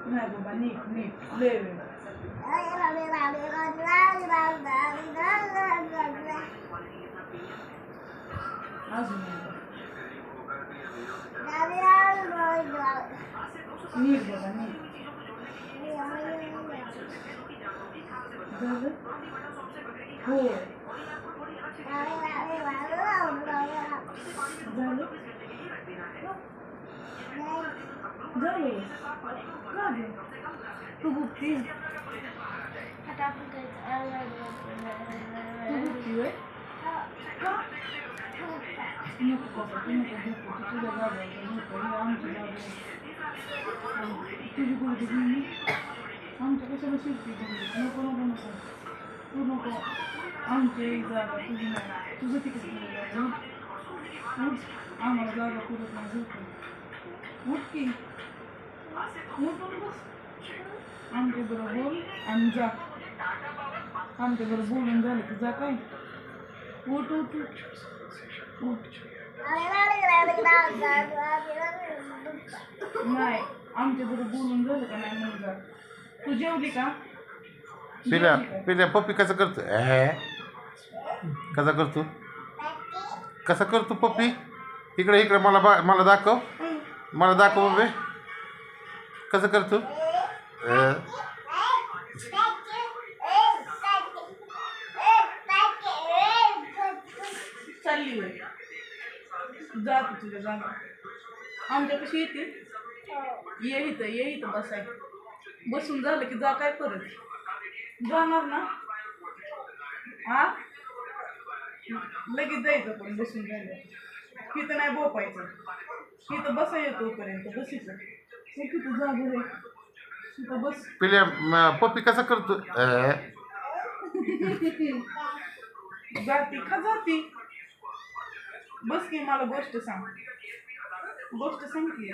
नाही बाबा नीट नीट लय वेळ अजून एकदा. नीट बाबा नीट झालं हो झालं झालं झालं तू बुकती तू बुकती होय का नको बाबा तू नको बुकू तू तुझ्या जागेवर नको हे आमची जागा तुझी कोणती घेऊन आमच्या कशाला शिरती नको नको नको तू नको आमची एक जागा तुझी नाही तुझं तिकडे जागा आम्हाला जागा पुरत नाही झोप उठ की उठून बस आमच्याबरोबर बोल आणि जा आमच्याबरोबर बोलून झालं की जा काय उठ उठ उठ उठ नाही आमच्याबरोबर बोलून झालं का नाही मग जा तू जेवली का पिल्या पिल्या पप्पी कसं करतो कसा करतो पप्पी इकडे इकडे मला दाखव बबे कसं करतो चालली होय जा तू तुझ्या जागा आमच्यापाशी येते ये इथं बसाय बसून झालं की जा काय परत जाणार ना हा लगेच जायचं पण बसून झालं तिथं नाही बोपायचं तिथं बसाय तोपर्यंत बसीचं हे किती जागा आहे तिथं बस पिल्या पप्पी कसा करतो जाती का जाती बस की मला गोष्ट सांग की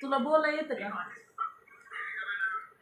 तुला बोला येतं का